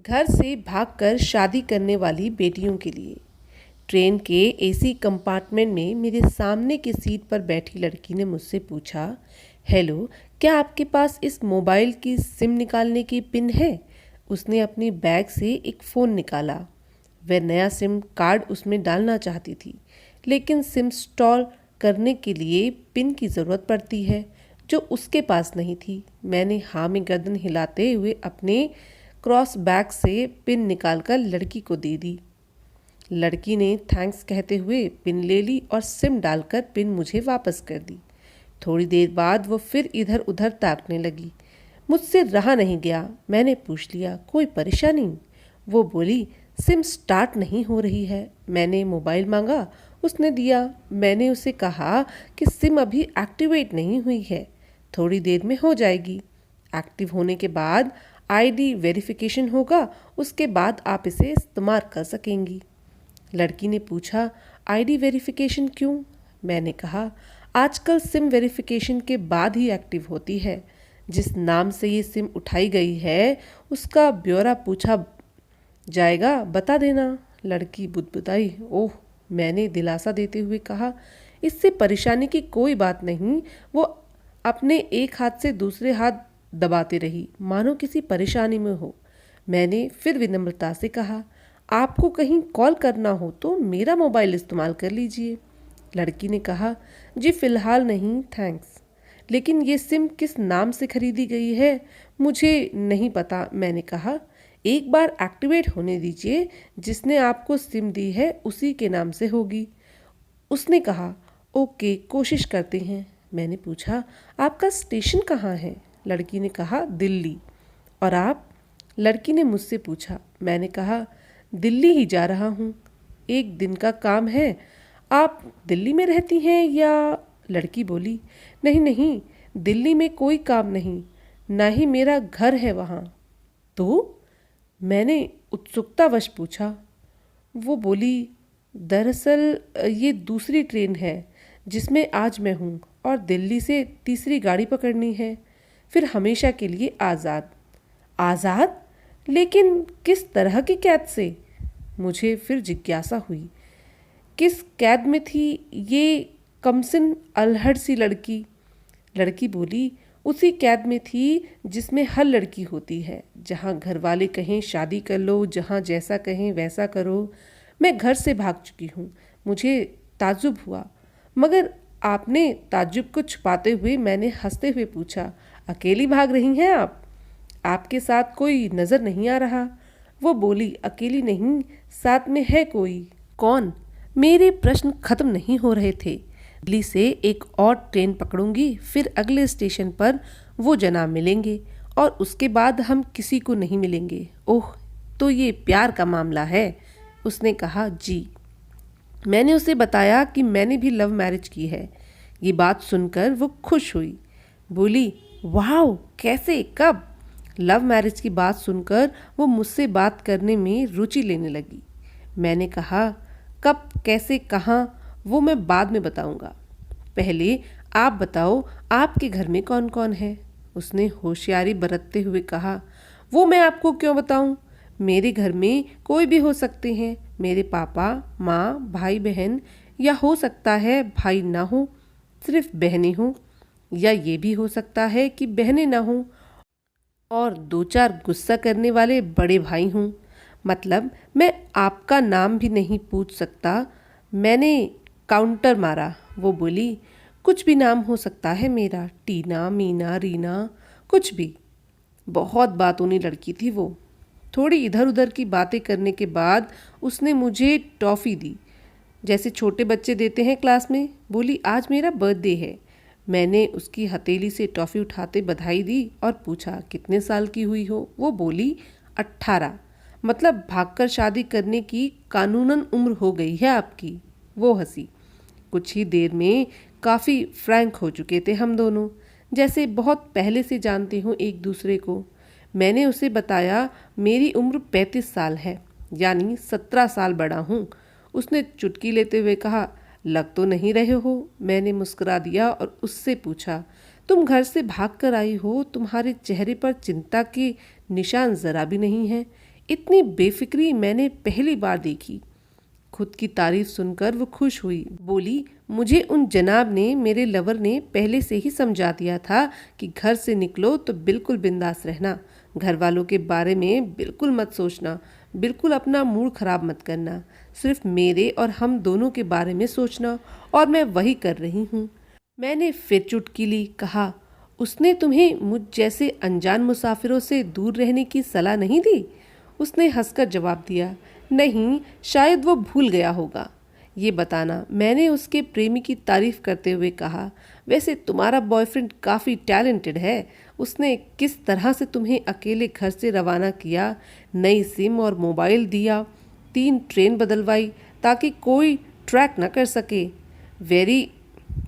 घर से भागकर शादी करने वाली बेटियों के लिए। ट्रेन के एसी कंपार्टमेंट में मेरे सामने की सीट पर बैठी लड़की ने मुझसे पूछा, हेलो, क्या आपके पास इस मोबाइल की सिम निकालने की पिन है? उसने अपनी बैग से एक फ़ोन निकाला। वह नया सिम कार्ड उसमें डालना चाहती थी, लेकिन सिम इंस्टॉल करने के लिए पिन की ज़रूरत पड़ती है, जो उसके पास नहीं थी। मैंने हाँ में गर्दन हिलाते हुए अपने क्रॉस बैग से पिन निकालकर लड़की को दे दी। लड़की ने थैंक्स कहते हुए पिन ले ली और सिम डालकर पिन मुझे वापस कर दी। थोड़ी देर बाद वो फिर इधर उधर ताकने लगी। मुझसे रहा नहीं गया, मैंने पूछ लिया, कोई परेशानी? वो बोली, सिम स्टार्ट नहीं हो रही है। मैंने मोबाइल मांगा, उसने दिया। मैंने उसे कहा कि सिम अभी एक्टिवेट नहीं हुई है, थोड़ी देर में हो जाएगी। एक्टिव होने के बाद आईडी वेरिफिकेशन होगा, उसके बाद आप इसे इस्तेमाल कर सकेंगी। लड़की ने पूछा, आईडी वेरिफिकेशन क्यों? मैंने कहा, आजकल सिम वेरिफिकेशन के बाद ही एक्टिव होती है। जिस नाम से ये सिम उठाई गई है उसका ब्यौरा पूछा जाएगा, बता देना। लड़की बुदबुदाई। ओह, मैंने दिलासा देते हुए कहा, इससे परेशानी की कोई बात नहीं। वो अपने एक हाथ से दूसरे हाथ दबाते रही, मानो किसी परेशानी में हो। मैंने फिर विनम्रता से कहा, आपको कहीं कॉल करना हो तो मेरा मोबाइल इस्तेमाल कर लीजिए। लड़की ने कहा, जी फ़िलहाल नहीं, थैंक्स। लेकिन ये सिम किस नाम से खरीदी गई है मुझे नहीं पता। मैंने कहा, एक बार एक्टिवेट होने दीजिए, जिसने आपको सिम दी है उसी के नाम से होगी। उसने कहा, ओके, कोशिश करते हैं। मैंने पूछा, आपका स्टेशन कहाँ है? लड़की ने कहा, दिल्ली। और आप? लड़की ने मुझसे पूछा। मैंने कहा, दिल्ली ही जा रहा हूँ, एक दिन का काम है। आप दिल्ली में रहती हैं या? लड़की बोली, नहीं नहीं, दिल्ली में कोई काम नहीं, ना ही मेरा घर है वहाँ। तो? मैंने उत्सुकतावश पूछा। वो बोली, दरअसल ये दूसरी ट्रेन है जिसमें आज मैं हूँ, और दिल्ली से तीसरी गाड़ी पकड़नी है, फिर हमेशा के लिए आज़ाद। आज़ाद? लेकिन किस तरह की कैद से? मुझे फिर जिज्ञासा हुई। किस कैद में थी ये कमसिन अल्हड़ सी लड़की? लड़की बोली, उसी कैद में थी जिसमें हर लड़की होती है, जहाँ घर वाले कहें शादी कर लो, जहाँ जैसा कहें वैसा करो। मैं घर से भाग चुकी हूँ। मुझे ताज्जुब हुआ, मगर आपने ताज्जुब को छुपाते हुए मैंने हंसते हुए पूछा, अकेली भाग रही हैं आप? आपके साथ कोई नज़र नहीं आ रहा? वो बोली, अकेली नहीं, साथ में है कोई। कौन? मेरे प्रश्न खत्म नहीं हो रहे थे। दिल्ली से एक और ट्रेन पकड़ूंगी, फिर अगले स्टेशन पर वो जनाब मिलेंगे, और उसके बाद हम किसी को नहीं मिलेंगे। ओह, तो ये प्यार का मामला है? उसने कहा, जी। मैंने उसे बताया कि मैंने भी लव मैरिज की है। ये बात सुनकर वो खुश हुई, बोली, वाह, कैसे, कब? लव मैरिज की बात सुनकर वो मुझसे बात करने में रुचि लेने लगी। मैंने कहा, कब, कैसे, कहाँ, वो मैं बाद में बताऊंगा। पहले आप बताओ, आपके घर में कौन कौन है? उसने होशियारी बरतते हुए कहा, वो मैं आपको क्यों बताऊं? मेरे घर में कोई भी हो सकते हैं, मेरे पापा, माँ, भाई बहन, या हो सकता है भाई ना हो, सिर्फ बहनें हों, या ये भी हो सकता है कि बहनें ना हों और दो चार गुस्सा करने वाले बड़े भाई हों। मतलब मैं आपका नाम भी नहीं पूछ सकता। मैंने काउंटर मारा। वो बोली, कुछ भी नाम हो सकता है मेरा, टीना, मीना, रीना, कुछ भी। बहुत बातूनी लड़की थी वो। थोड़ी इधर उधर की बातें करने के बाद उसने मुझे टॉफ़ी दी, जैसे छोटे बच्चे देते हैं क्लास में। बोली, आज मेरा बर्थडे है। मैंने उसकी हथेली से टॉफ़ी उठाते बधाई दी और पूछा, कितने साल की हुई हो? वो बोली, 18। मतलब भागकर शादी करने की कानूनन उम्र हो गई है आपकी। वो हंसी। कुछ ही देर में काफ़ी फ्रैंक हो चुके थे हम दोनों, जैसे बहुत पहले से जानते हों एक दूसरे को। मैंने उसे बताया मेरी उम्र 35 साल है, यानी 17 साल बड़ा हूँ। उसने चुटकी लेते हुए कहा, लग तो नहीं रहे हो। मैंने मुस्कुरा दिया और उससे पूछा, तुम घर से भाग कर आई हो, तुम्हारे चेहरे पर चिंता के निशान ज़रा भी नहीं है। इतनी बेफिक्री मैंने पहली बार देखी। खुद की तारीफ सुनकर वो खुश हुई। बोली, मुझे उन जनाब ने, मेरे लवर ने पहले से ही समझा दिया था कि घर से निकलो तो बिल्कुल बिंदास रहना, घर वालों के बारे में बिल्कुल मत सोचना, बिल्कुल अपना मूड खराब मत करना, सिर्फ मेरे और हम दोनों के बारे में सोचना। और मैं वही कर रही हूँ। मैंने फिर चुटकी ली। कहा, उसने तुम्हें मुझ जैसे अनजान मुसाफिरों से दूर रहने की सलाह नहीं दी? उसने हंसकर जवाब दिया, नहीं, शायद वो भूल गया होगा। ये बताना, मैंने उसके प्रेमी की तारीफ करते हुए कहा, वैसे तुम्हारा बॉयफ्रेंड काफ़ी टैलेंटेड है। उसने किस तरह से तुम्हें अकेले घर से रवाना किया, नई सिम और मोबाइल दिया, 3 ट्रेन बदलवाई ताकि कोई ट्रैक न कर सके। Very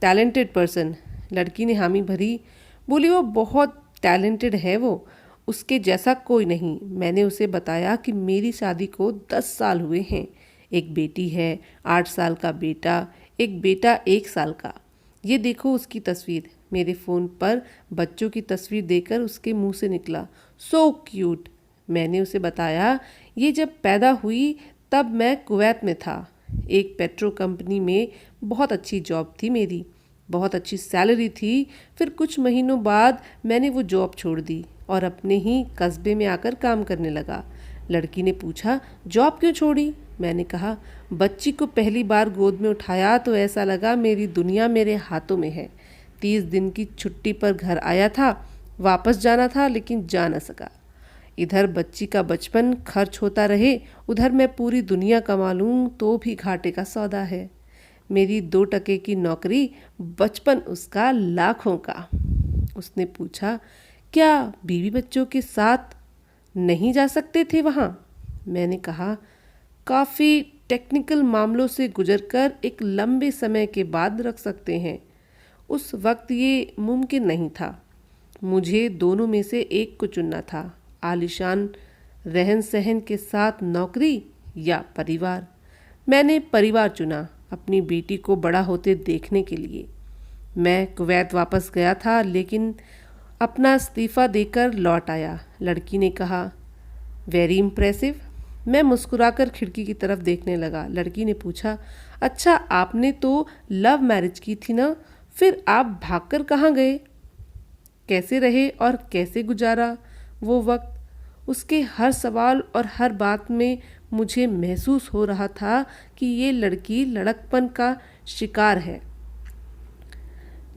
talented person. लड़की ने हामी भरी। बोली, वो बहुत टैलेंटेड है, वो उसके जैसा कोई नहीं। मैंने उसे बताया कि मेरी शादी को 10 साल हुए हैं, एक बेटी है, 8 साल का बेटा, एक बेटा 1 साल का। ये देखो उसकी तस्वीर। मेरे फ़ोन पर बच्चों की तस्वीर देखकर उसके मुंह से निकला, सो क्यूट। मैंने उसे बताया, ये जब पैदा हुई तब मैं कुवैत में था, एक पेट्रो कंपनी में बहुत अच्छी जॉब थी मेरी, बहुत अच्छी सैलरी थी। फिर कुछ महीनों बाद मैंने वो जॉब छोड़ दी और अपने ही कस्बे में आकर काम करने लगा। लड़की ने पूछा, जॉब क्यों छोड़ी? मैंने कहा, बच्ची को पहली बार गोद में उठाया तो ऐसा लगा मेरी दुनिया मेरे हाथों में है। 30 दिन की छुट्टी पर घर आया था, वापस जाना था लेकिन जा न सका। इधर बच्ची का बचपन खर्च होता रहे, उधर मैं पूरी दुनिया कमा लूँ तो भी घाटे का सौदा है। मेरी 2 टके की नौकरी, बचपन उसका लाखों का। उसने पूछा, क्या बीवी बच्चों के साथ नहीं जा सकते थे वहाँ? मैंने कहा, काफ़ी टेक्निकल मामलों से गुजरकर एक लंबे समय के बाद रख सकते हैं। उस वक्त ये मुमकिन नहीं था। मुझे दोनों में से एक को चुनना था, आलीशान रहन सहन के साथ नौकरी या परिवार। मैंने परिवार चुना, अपनी बेटी को बड़ा होते देखने के लिए। मैं कुवैत वापस गया था लेकिन अपना इस्तीफ़ा देकर लौट आया। लड़की ने कहा, वेरी इम्प्रेसिव। मैं मुस्कुराकर खिड़की की तरफ देखने लगा। लड़की ने पूछा, अच्छा आपने तो लव मैरिज की थी ना, फिर आप भागकर कहाँ गए? कैसे रहे और कैसे गुजारा वो वक्त? उसके हर सवाल और हर बात में मुझे महसूस हो रहा था कि ये लड़की लड़कपन का शिकार है,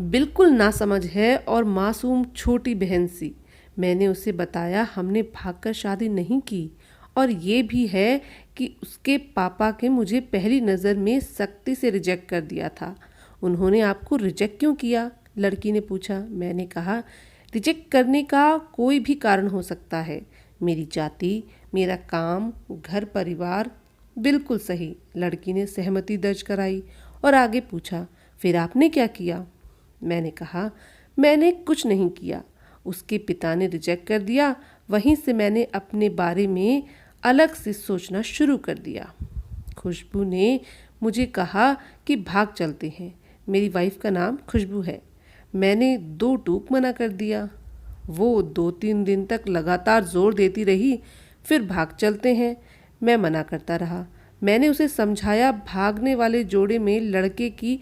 बिल्कुल नासमझ है और मासूम छोटी बहन सी। मैंने उसे बताया, हमने भागकर शादी नहीं की और ये भी है कि उसके पापा के मुझे पहली नज़र में सख्ती से रिजेक्ट कर दिया था। उन्होंने आपको रिजेक्ट क्यों किया? लड़की ने पूछा। मैंने कहा, रिजेक्ट करने का कोई भी कारण हो सकता है, मेरी जाति, मेरा काम, घर परिवार। बिल्कुल सही। लड़की ने सहमति दर्ज कराई और आगे पूछा, फिर आपने क्या किया? मैंने कहा, मैंने कुछ नहीं किया, उसके पिता ने रिजेक्ट कर दिया। वहीं से मैंने अपने बारे में अलग से सोचना शुरू कर दिया। खुशबू ने मुझे कहा कि भाग चलते हैं। मेरी वाइफ का नाम खुशबू है। मैंने 2 टूक मना कर दिया। वो 2-3 दिन तक लगातार जोर देती रही, फिर भाग चलते हैं। मैं मना करता रहा। मैंने उसे समझाया, भागने वाले जोड़े में लड़के की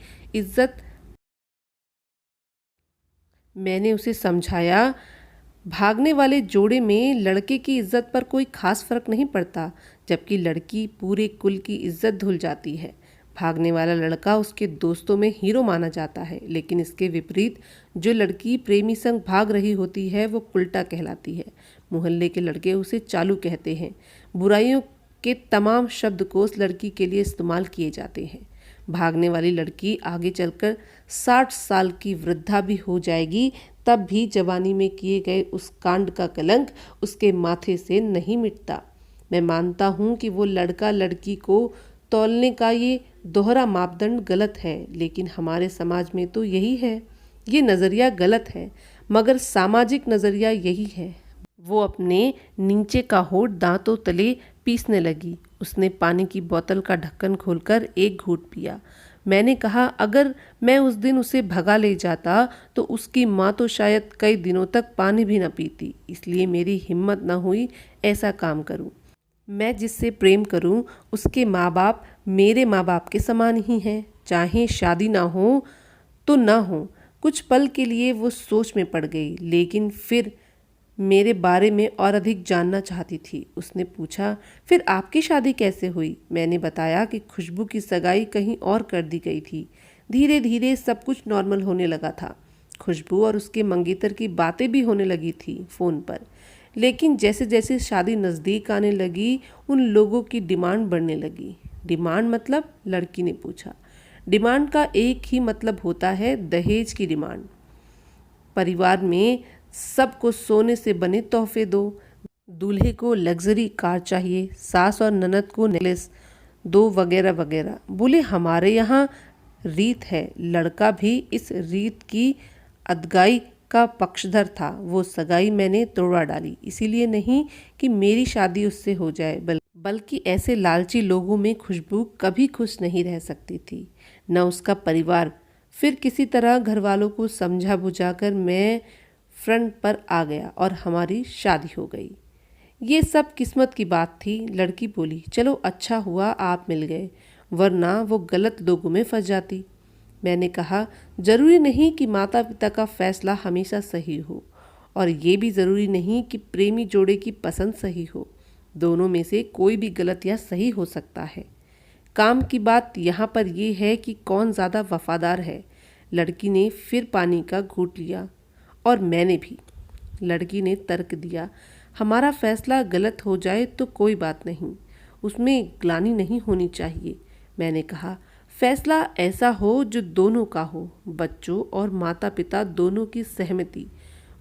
इज्जत पर कोई खास फर्क नहीं पड़ता, जबकि लड़की पूरे कुल की इज्जत धुल जाती है। भागने वाला लड़का उसके दोस्तों में हीरो माना जाता है, लेकिन इसके विपरीत जो लड़की प्रेमी संग भाग रही होती है वो उल्टा कहलाती है। मोहल्ले के लड़के उसे चालू कहते हैं। बुराइयों के तमाम शब्दकोश लड़की के लिए इस्तेमाल किए जाते हैं। भागने वाली लड़की आगे चलकर 60 साल की वृद्धा भी हो जाएगी, तब भी जवानी में किए गए उस कांड का कलंक उसके माथे से नहीं मिटता। मैं मानता हूँ कि वो लड़का लड़की को तौलने का ये दोहरा मापदंड गलत है, लेकिन हमारे समाज में तो यही है। ये नज़रिया गलत है, मगर सामाजिक नज़रिया यही है। वो अपने नीचे का होठ दांतों तले पीसने लगी। उसने पानी की बोतल का ढक्कन खोलकर एक घूंट पिया। मैंने कहा, अगर मैं उस दिन उसे भगा ले जाता तो उसकी माँ तो शायद कई दिनों तक पानी भी न पीती, इसलिए मेरी हिम्मत न हुई ऐसा काम करूं। मैं जिससे प्रेम करूं उसके माँ बाप मेरे माँ बाप के समान ही हैं, चाहे शादी ना हो तो ना हो। कुछ पल के लिए वो सोच में पड़ गई, लेकिन फिर मेरे बारे में और अधिक जानना चाहती थी। उसने पूछा, फिर आपकी शादी कैसे हुई? मैंने बताया कि खुशबू की सगाई कहीं और कर दी गई थी। धीरे धीरे सब कुछ नॉर्मल होने लगा था। खुशबू और उसके मंगेतर की बातें भी होने लगी थी फ़ोन पर। लेकिन जैसे जैसे शादी नज़दीक आने लगी, उन लोगों की डिमांड बढ़ने लगी। डिमांड मतलब? लड़की ने पूछा। डिमांड का एक ही मतलब होता है, दहेज की डिमांड। परिवार में सबको सोने से बने तोहफे दो, दूल्हे को लग्जरी कार चाहिए, सास और ननद को नेकलेस दो, वगैरह वगैरह। बोले हमारे यहाँ रीत है। लड़का भी इस रीत की अदगाई का पक्षधर था। वो सगाई मैंने तोड़वा डाली, इसीलिए नहीं कि मेरी शादी उससे हो जाए, बल्कि ऐसे लालची लोगों में खुशबू कभी खुश नहीं रह सकती थी, न उसका परिवार। फिर किसी तरह घर वालों को समझा बुझाकर मैं फ्रंट पर आ गया और हमारी शादी हो गई। ये सब किस्मत की बात थी। लड़की बोली, चलो अच्छा हुआ आप मिल गए, वरना वो गलत लोगों में फंस जाती। मैंने कहा, जरूरी नहीं कि माता पिता का फैसला हमेशा सही हो, और ये भी ज़रूरी नहीं कि प्रेमी जोड़े की पसंद सही हो। दोनों में से कोई भी गलत या सही हो सकता है। काम की बात यहाँ पर यह है कि कौन ज़्यादा वफादार है। लड़की ने फिर पानी का घूंट लिया, और मैंने भी। लड़की ने तर्क दिया, हमारा फैसला गलत हो जाए तो कोई बात नहीं, उसमें ग्लानि नहीं होनी चाहिए। मैंने कहा, फैसला ऐसा हो जो दोनों का हो, बच्चों और माता पिता दोनों की सहमति,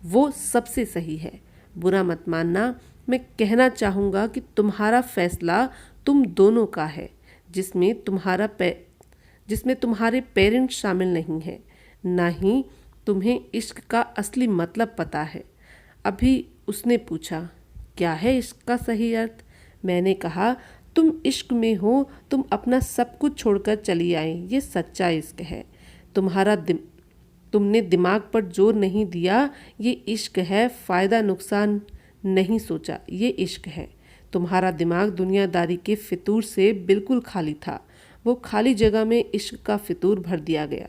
वो सबसे सही है। बुरा मत मानना, मैं कहना चाहूँगा कि तुम्हारा फैसला तुम दोनों का है, जिसमें तुम्हारे पेरेंट्स शामिल नहीं हैं, ना ही तुम्हें इश्क का असली मतलब पता है। अभी उसने पूछा, क्या है इश्क का सही अर्थ? मैंने कहा, तुम इश्क में हो, तुम अपना सब कुछ छोड़कर चली आई, ये सच्चा इश्क है। तुमने दिमाग पर जोर नहीं दिया, ये इश्क है। फ़ायदा नुकसान नहीं सोचा, ये इश्क है। तुम्हारा दिमाग दुनियादारी के फितूर से बिल्कुल खाली था। वो खाली जगह में इश्क का फितूर भर दिया गया।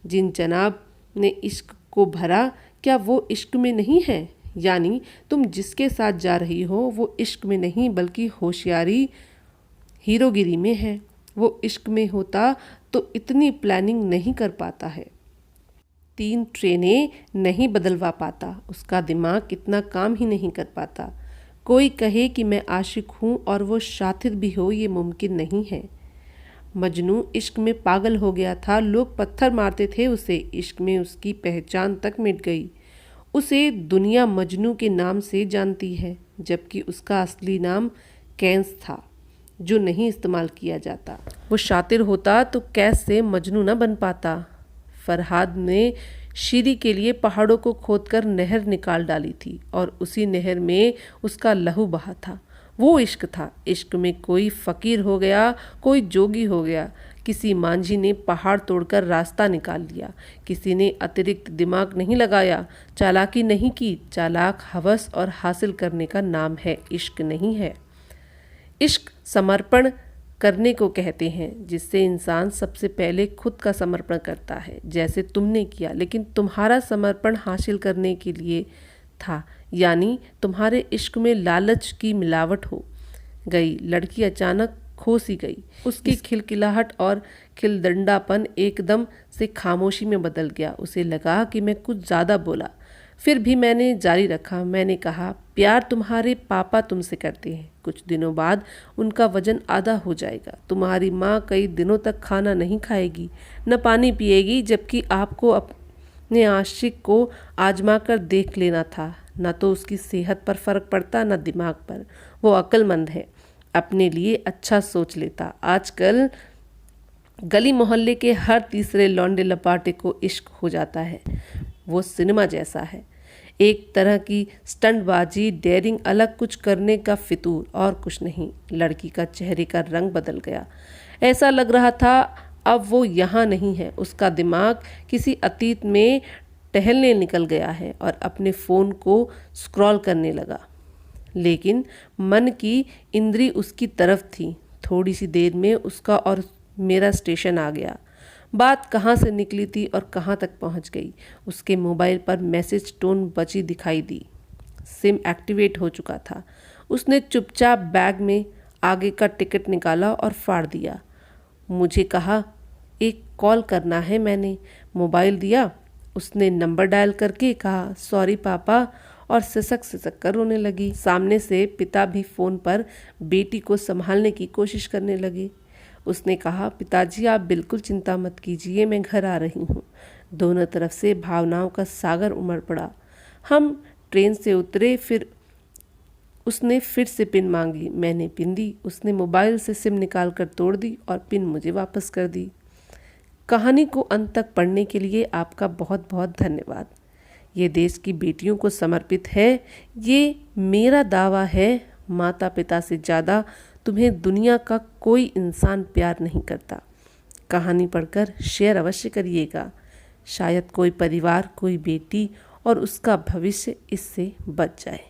जिन जनाब ने इश्क को भरा, क्या वो इश्क में नहीं है? यानी तुम जिसके साथ जा रही हो वो इश्क में नहीं, बल्कि होशियारी, हीरोगिरी में है। वो इश्क में होता तो इतनी प्लानिंग नहीं कर पाता है, 3 ट्रेनें नहीं बदलवा पाता, उसका दिमाग इतना काम ही नहीं कर पाता। कोई कहे कि मैं आशिक हूँ और वो शातिर भी हो, ये मुमकिन नहीं है। मजनू इश्क में पागल हो गया था, लोग पत्थर मारते थे उसे। इश्क में उसकी पहचान तक मिट गई। उसे दुनिया मजनू के नाम से जानती है, जबकि उसका असली नाम कैंस था, जो नहीं इस्तेमाल किया जाता। वो शातिर होता तो कैस से मजनू न बन पाता। फरहाद ने शीरी के लिए पहाड़ों को खोदकर नहर निकाल डाली थी, और उसी नहर में उसका लहू बहा था। वो इश्क था। इश्क में कोई फ़कीर हो गया, कोई जोगी हो गया। किसी मांझी ने पहाड़ तोड़कर रास्ता निकाल लिया। किसी ने अतिरिक्त दिमाग नहीं लगाया, चालाकी नहीं की। चालाक हवस और हासिल करने का नाम है, इश्क नहीं है। इश्क समर्पण करने को कहते हैं, जिससे इंसान सबसे पहले खुद का समर्पण करता है, जैसे तुमने किया। लेकिन तुम्हारा समर्पण हासिल करने के लिए था, यानी तुम्हारे इश्क में लालच की मिलावट हो गई। लड़की अचानक खो सी गई। उसकी खिलखिलाहट और खिलदंडापन एकदम से खामोशी में बदल गया। उसे लगा कि मैं कुछ ज़्यादा बोला। फिर भी मैंने जारी रखा। मैंने कहा, प्यार तुम्हारे पापा तुमसे करते हैं। कुछ दिनों बाद उनका वजन आधा हो जाएगा। तुम्हारी माँ कई दिनों तक खाना नहीं खाएगी, न पानी पिएगी, जबकि आपको अपने आशिक को आजमा कर देख लेना था। न तो उसकी सेहत पर फर्क पड़ता, न दिमाग पर। वो अक्लमंद है, अपने लिए अच्छा सोच लेता। आजकल गली मोहल्ले के हर तीसरे लौंडे लपाटे को इश्क हो जाता है। वो सिनेमा जैसा है, एक तरह की स्टंटबाजी, डेयरिंग, अलग कुछ करने का फितूर, और कुछ नहीं। लड़की का चेहरे का रंग बदल गया। ऐसा लग रहा था अब वो यहाँ नहीं है। उसका दिमाग किसी अतीत में टहलने निकल गया है और अपने फ़ोन को स्क्रॉल करने लगा। लेकिन मन की इंद्री उसकी तरफ थी। थोड़ी सी देर में उसका और मेरा स्टेशन आ गया। बात कहाँ से निकली थी और कहाँ तक पहुँच गई, उसके मोबाइल पर मैसेज टोन बची दिखाई दी। सिम एक्टिवेट हो चुका था। उसने चुपचाप बैग में आगे का टिकट निकाला और फाड़ दिया। मुझे कहा, एक कॉल करना है। मैंने मोबाइल दिया। उसने नंबर डायल करके कहा, सॉरी पापा, और सिसक सिसक कर रोने लगी। सामने से पिता भी फ़ोन पर बेटी को संभालने की कोशिश करने लगे। उसने कहा, पिताजी आप बिल्कुल चिंता मत कीजिए, मैं घर आ रही हूँ। दोनों तरफ से भावनाओं का सागर उमड़ पड़ा। हम ट्रेन से उतरे। फिर उसने फिर से पिन मांगी। मैंने पिन दी। उसने मोबाइल से सिम निकाल कर तोड़ दी और पिन मुझे वापस कर दी। कहानी को अंत तक पढ़ने के लिए आपका बहुत बहुत धन्यवाद। ये देश की बेटियों को समर्पित है। ये मेरा दावा है, माता पिता से ज़्यादा तुम्हें दुनिया का कोई इंसान प्यार नहीं करता। कहानी पढ़कर शेयर अवश्य करिएगा। शायद कोई परिवार, कोई बेटी और उसका भविष्य इससे बच जाए।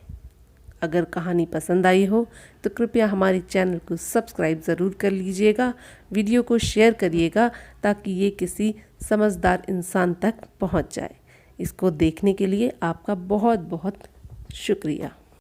अगर कहानी पसंद आई हो तो कृपया हमारे चैनल को सब्सक्राइब ज़रूर कर लीजिएगा। वीडियो को शेयर करिएगा ताकि ये किसी समझदार इंसान तक पहुंच जाए। इसको देखने के लिए आपका बहुत बहुत शुक्रिया।